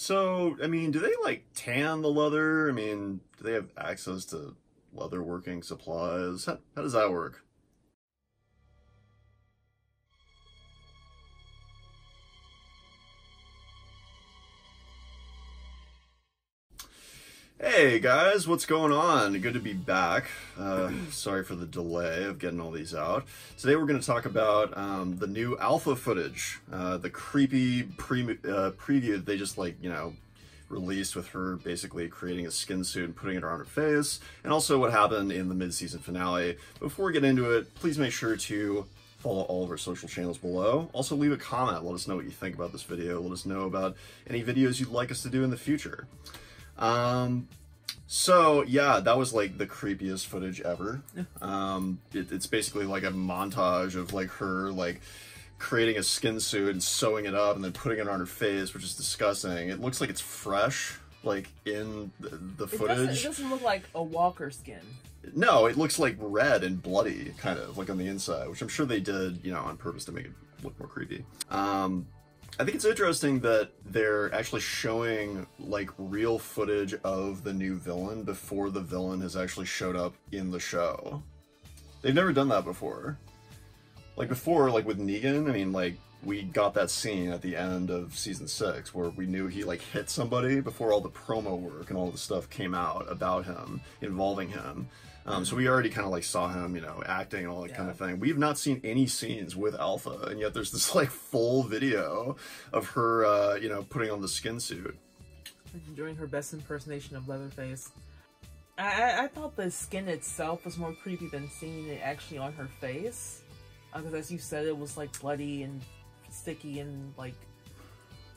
So, I mean, do they like tan the leather? I mean, do they have access to leather working supplies? How does that work? Hey guys, what's going on? Good to be back. Sorry for the delay of getting all these out. Today we're going to talk about the new alpha footage, the creepy preview that they just released with her basically creating a skin suit and putting it on her face, and also what happened in the mid-season finale. Before we get into it, please make sure to follow all of our social channels below. Also leave a comment, let us know what you think about this video, let us know about any videos you'd like us to do in the future. So yeah, that was like the creepiest footage ever. It's basically like a montage of like her like creating a skin suit and sewing it up and then putting it on her face, which is disgusting. It looks like it's fresh, like in the footage. It doesn't look like a walker skin. No, it looks like red and bloody, kind of like on the inside, which I'm sure they did, you know, on purpose to make it look more creepy. I think it's interesting that they're actually showing like real footage of the new villain before the villain has actually showed up in the show. They've never done that before. Like before, like with Negan, I mean, like we got that scene at the end of season 6 where we knew he like hit somebody before all the promo work and all the stuff came out about him, involving him. So we already kind of like saw him, you know, acting and all that kind of thing. We've not seen any scenes with Alpha, and yet there's this like full video of her, you know, putting on the skin suit. Doing her best impersonation of Leatherface. I thought the skin itself was more creepy than seeing it actually on her face. Because as you said, it was like bloody and sticky and like,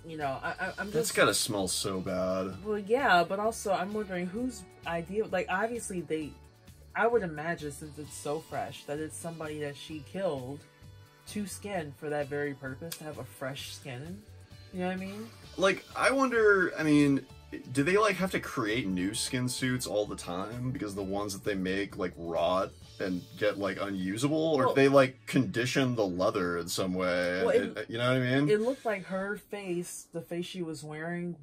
you know, I'm just... That's gotta smell so bad. Well, yeah, but also I'm wondering whose idea, like obviously I would imagine, since it's so fresh, that it's somebody that she killed to skin for that very purpose, to have a fresh skin. You know what I mean? Like, I wonder, I mean, do they like have to create new skin suits all the time because the ones that they make like rot and get like unusable, or do they like condition the leather in some way? Well, you know what I mean? It looked like her face, the face she was wearing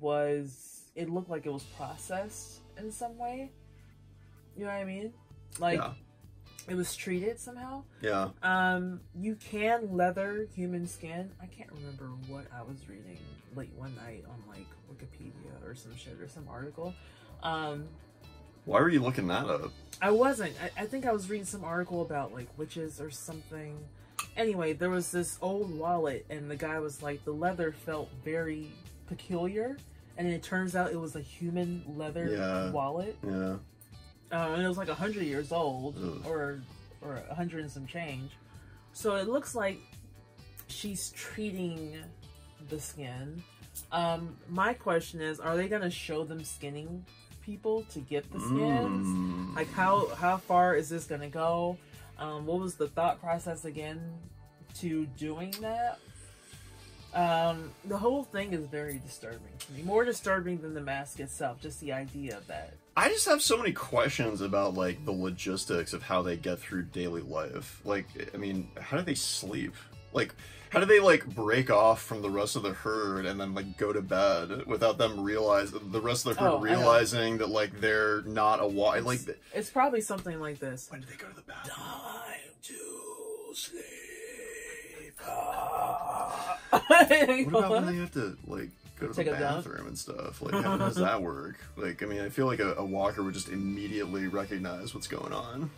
it looked like it was processed in some way. You know what I mean? Like, it was treated somehow. Yeah. You can leather human skin. I can't remember what I was reading late one night on like Wikipedia or some shit or some article. Why were you looking that up? I wasn't. I think I was reading some article about like witches or something. Anyway, there was this old wallet and the guy was like, the leather felt very peculiar, and it turns out it was a human leather wallet. Yeah. And it was like 100 years old, or 100 and some change. So it looks like she's treating the skin. My question is, are they gonna show them skinning people to get the skins? Like how far is this gonna go? What was the thought process again to doing that? The whole thing is very disturbing to me. More disturbing than the mask itself, just the idea of that. I just have so many questions about like the logistics of how they get through daily life. Like, I mean, how do they sleep? Like, how do they like break off from the rest of the herd and then like go to bed without them realizing that like they're not like it's probably something like this. When do they go to the bathroom? Time to sleep. What about when they have to like go to the bathroom and stuff? Like, how does that work? Like, I mean, I feel like a walker would just immediately recognize what's going on.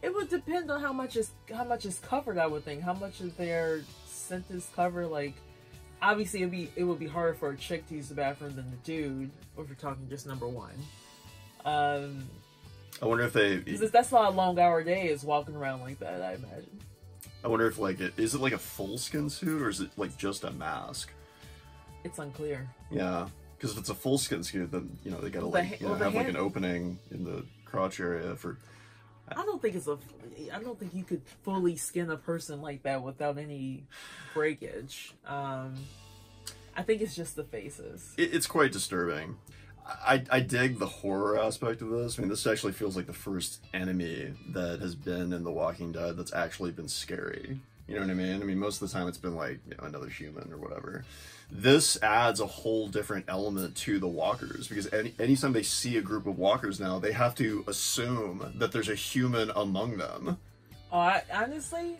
It would depend on how much is covered. I would think how much of their scent is covered. Like, obviously, it would be harder for a chick to use the bathroom than the dude. If you're talking just number one. I wonder if that's not a long hour day is walking around like that. I imagine. I wonder if like is it like a full skin suit or is it like just a mask? It's unclear. Yeah, because if it's a full skin suit, then you know they gotta like have like an opening in the crotch area for. I don't think you could fully skin a person like that without any breakage. I think it's just the faces. It's quite disturbing. I dig the horror aspect of this. I mean, this actually feels like the first enemy that has been in The Walking Dead that's actually been scary. You know what I mean? I mean, most of the time it's been like, you know, another human or whatever. This adds a whole different element to the walkers, because anytime they see a group of walkers now, they have to assume that there's a human among them. Oh, honestly,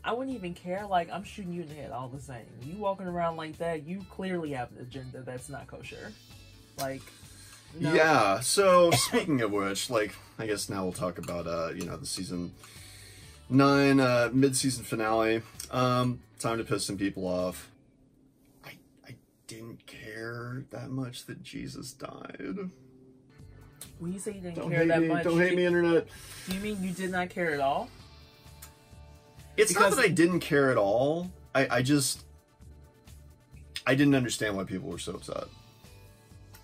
I wouldn't even care. Like, I'm shooting you in the head all the same. You walking around like that, you clearly have an agenda that's not kosher. Like, no. Yeah, so speaking of which, like, I guess now we'll talk about, you know, the season 9 mid-season finale. Time to piss some people off. I didn't care that much that Jesus died. When you say you didn't care that much, don't hate me, internet. Do you mean you did not care at all? It's not that I didn't care at all. I didn't understand why people were so upset.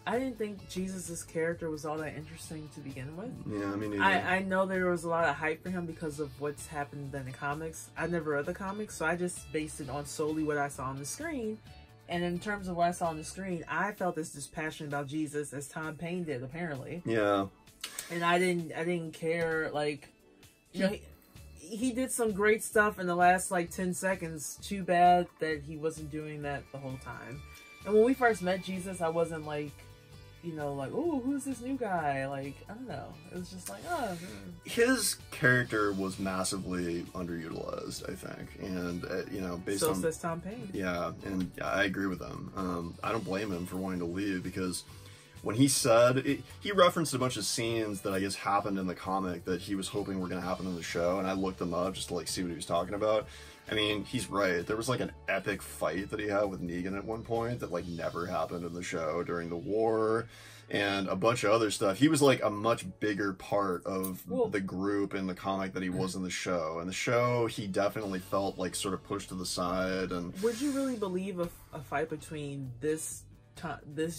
I didn't think Jesus' character was all that interesting to begin with. Yeah, I mean, I know there was a lot of hype for him because of what's happened in the comics. I never read the comics, so I just based it on solely what I saw on the screen. And in terms of what I saw on the screen, I felt this passion about Jesus as Tom Payne did, apparently. Yeah. And I didn't care, like, you know, he did some great stuff in the last, like, 10 seconds. Too bad that he wasn't doing that the whole time. And when we first met Jesus, I wasn't, like, you know, like, oh, who's this new guy? Like, I don't know. It was just like, oh. His character was massively underutilized, I think. And, you know, based on... So says Tom Payne. Yeah, and I agree with him. I don't blame him for wanting to leave, because when he said... he referenced a bunch of scenes that I guess happened in the comic that he was hoping were going to happen in the show, and I looked them up just to, like, see what he was talking about. I mean, he's right. There was, like, an epic fight that he had with Negan at one point that, like, never happened in the show during the war, and a bunch of other stuff. He was, like, a much bigger part of the group in the comic than he was in the show. In the show, he definitely felt, like, sort of pushed to the side. And would you really believe a fight between this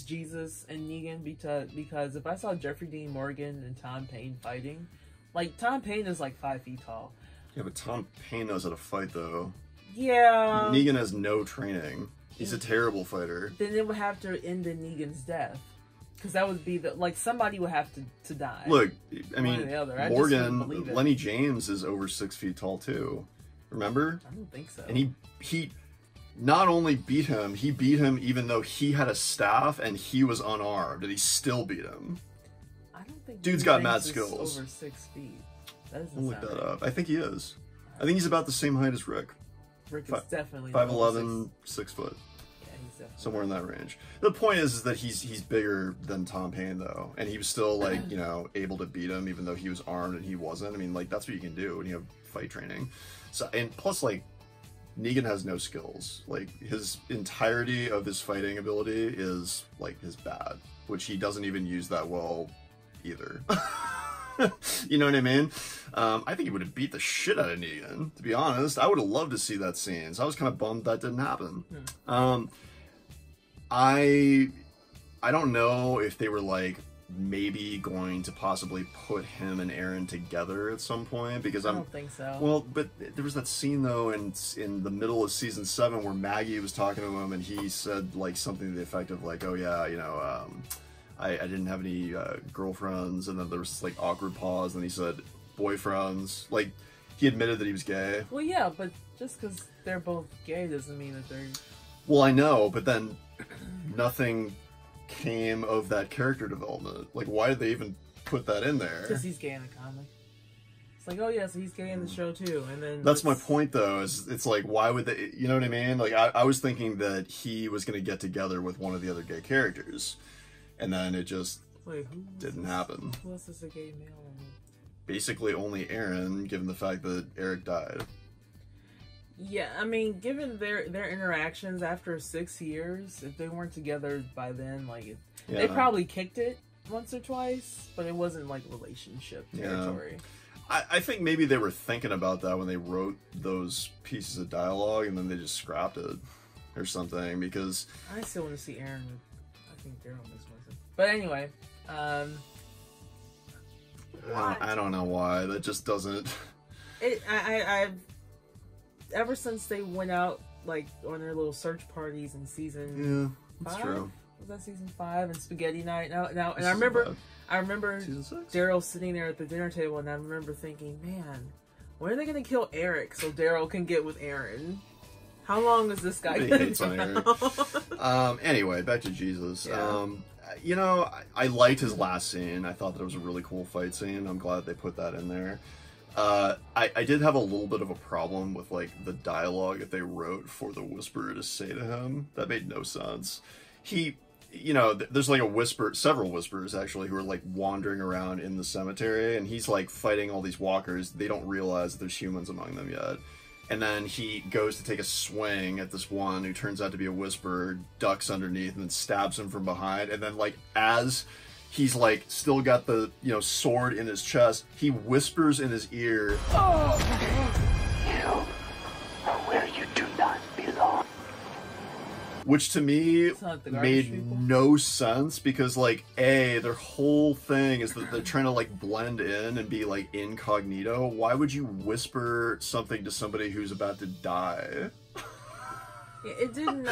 Jesus and Negan? Because if I saw Jeffrey Dean Morgan and Tom Payne fighting, like, Tom Payne is, like, 5 feet tall. Yeah, but Tom Payne knows how to fight, though. Yeah. Negan has no training. He's a terrible fighter. Then it would have to end in Negan's death. Because that would be the... Like, somebody would have to die. Look, I mean, Morgan, Lenny James is over 6 feet tall, too. Remember? I don't think so. And he not only beat him, he beat him even though he had a staff and he was unarmed, and he still beat him. I don't think... Dude's got mad skills. Over 6 feet. I'll look that up. I think he is. I think he's about the same height as Rick. Rick is definitely 5'11", 6 foot. Yeah, he's definitely somewhere in that range. The point is that he's bigger than Tom Payne, though, and he was still, like, you know, able to beat him even though he was armed and he wasn't. I mean, like, that's what you can do when you have fight training. So, and plus, like, Negan has no skills. Like, his entirety of his fighting ability is, like, his bad, which he doesn't even use that well either. You know what I mean? I think he would have beat the shit out of Negan, to be honest. I would have loved to see that scene, so I was kind of bummed that didn't happen. I don't know if they were, like, maybe going to possibly put him and Aaron together at some point, because I don't think so. Well, but there was that scene, though, in the middle of season 7 where Maggie was talking to him and he said, like, something to the effect of, like, oh yeah, you know, I didn't have any girlfriends, and then there was this, like, awkward pause, and he said boyfriends. Like, he admitted that he was gay. Well, yeah, but just because they're both gay doesn't mean that they're... Well, I know, but then nothing came of that character development. Like, why did they even put that in there? Because he's gay in the comic. It's like, oh yeah, so he's gay in the show too, and then... That's my point, though, is it's like, why would they... You know what I mean? Like, I was thinking that he was going to get together with one of the other gay characters. And then it just didn't happen. Who else is a gay male? Basically only Aaron, given the fact that Eric died. Yeah, I mean, given their interactions after 6 years, if they weren't together by then, like, they probably kicked it once or twice, but it wasn't, like, relationship territory. Yeah. I think maybe they were thinking about that when they wrote those pieces of dialogue, and then they just scrapped it or something, because... I still want to see Aaron with... I think Daryl was with him. But anyway, I don't know why. That just doesn't... I've ever since they went out, like, on their little search parties in season 5? That's true. Was that season 5? And Spaghetti Night? Now, and I remember Daryl sitting there at the dinner table, and I remember thinking, man, when are they gonna kill Eric so Daryl can get with Aaron? How long is this guy He gonna hates on drown? Anyway, back to Jesus. Yeah. You know, I liked his last scene. I thought that it was a really cool fight scene. I'm glad they put that in there. I did have a little bit of a problem with, like, the dialogue that they wrote for the Whisperer to say to him. That made no sense. You know, there's like several Whisperers actually, who are like wandering around in the cemetery, and he's like fighting all these walkers. They don't realize that there's humans among them yet. And then he goes to take a swing at this one who turns out to be a Whisperer, ducks underneath, and then stabs him from behind. And then, like, as he's like still got the, you know, sword in his chest, he whispers in his ear, "Oh, you are where you do not belong." Which to me made no sense, because, like, their whole thing is that they're trying to, like, blend in and be, like, incognito. Why would you whisper something to somebody who's about to die? It didn't,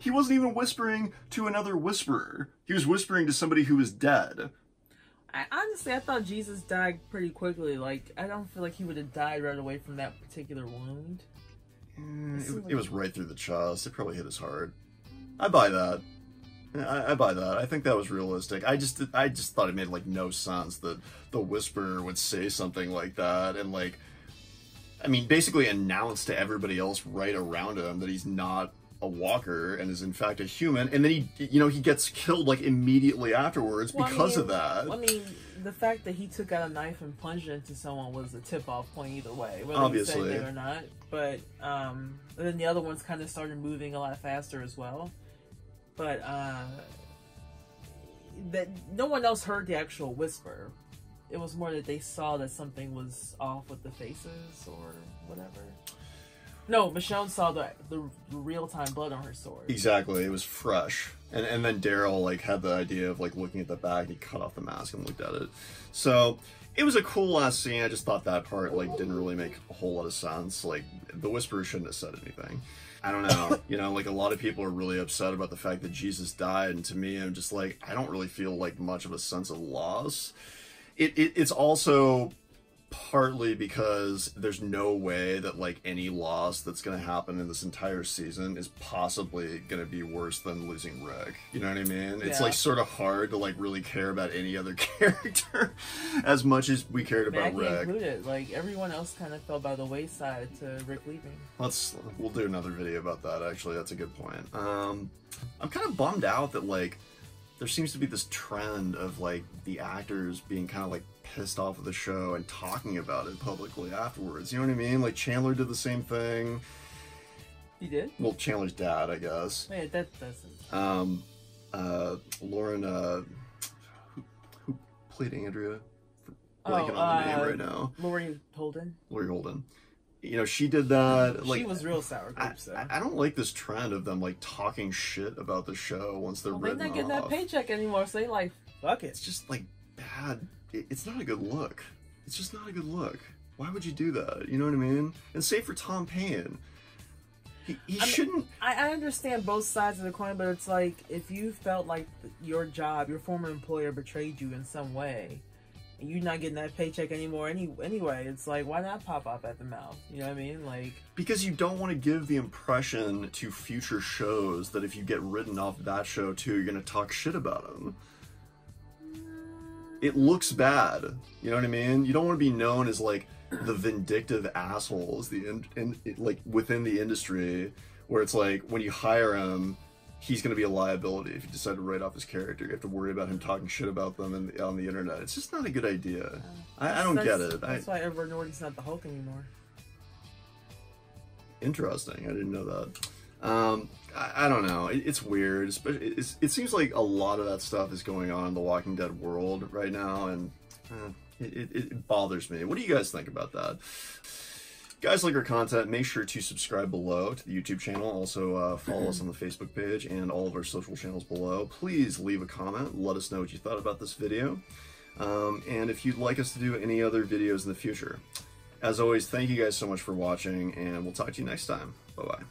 he wasn't even whispering to another Whisperer. He was whispering to somebody who was dead. I thought Jesus died pretty quickly. Like, I don't feel like he would have died right away from that particular wound. It was right through the chest. It probably hit his heart. I buy that. I buy that. I think that was realistic. I just thought it made, like, no sense that the Whisperer would say something like that and, like, I mean, basically announce to everybody else right around him that he's not a walker and is in fact a human, and then he gets killed, like, immediately afterwards because of that. I mean, the fact that he took out a knife and plunged it into someone was a tip-off point either way, whether obviously he said it or not. But and then the other ones kind of started moving a lot faster as well. But that no one else heard the actual whisper. It was more that they saw that something was off with the faces or whatever. No, Michonne saw the real-time blood on her sword. Exactly, it was fresh. And then Daryl, like, had the idea of, like, looking at the bag. He cut off the mask and looked at it. So it was a cool last scene. I just thought that part, like, didn't really make a whole lot of sense. Like, the Whisperer shouldn't have said anything. I don't know. You know, like, a lot of people are really upset about the fact that Jesus died, and to me, I'm just like, I don't really feel, like, much of a sense of loss. It's also partly because there's no way that, like, any loss that's going to happen in this entire season is possibly going to be worse than losing Rick. You know what I mean? Yeah. It's, like, sort of hard to, like, really care about any other character as much as we cared about Rick. Included. Like, everyone else kind of fell by the wayside to Rick leaving. We'll do another video about that, actually. That's a good point. I'm kind of bummed out that, like, there seems to be this trend of, like, the actors being kind of, like, pissed off with the show and talking about it publicly afterwards. You know what I mean? Like, Chandler did the same thing. He did? Well, Chandler's dad, I guess. Wait, that doesn't... Lauren, who played Andrea? Blanking on the name right now. Laurie Holden. You know, she did that. Like, she was real sour grapes, though. I don't like this trend of them, like, talking shit about the show once they're written off. They're not getting that paycheck anymore, so they like, fuck it. It's just, like, bad. It's not a good look. It's just not a good look. Why would you do that? You know what I mean? And same for Tom Payne. He shouldn't... I understand both sides of the coin, but it's like, if you felt like your job, your former employer betrayed you in some way, and you're not getting that paycheck anymore anyway, it's like, why not pop off at the mouth? You know what I mean? Like, because you don't want to give the impression to future shows that if you get written off that show too, you're going to talk shit about them. It looks bad. You know what I mean? You don't want to be known as, like, the vindictive assholes like, within the industry, where it's like, when you hire him, he's going to be a liability. If you decide to write off his character, you have to worry about him talking shit about them on the internet. It's just not a good idea. I don't get it. That's why Edward Norton's not the Hulk anymore. Interesting. I didn't know that. I don't know. It's weird. It seems like a lot of that stuff is going on in the Walking Dead world right now, and it bothers me. What do you guys think about that? Guys, like our content, make sure to subscribe below to the YouTube channel. Also, follow us on the Facebook page and all of our social channels below. Please leave a comment. Let us know what you thought about this video. And if you'd like us to do any other videos in the future. As always, thank you guys so much for watching, and we'll talk to you next time. Bye-bye.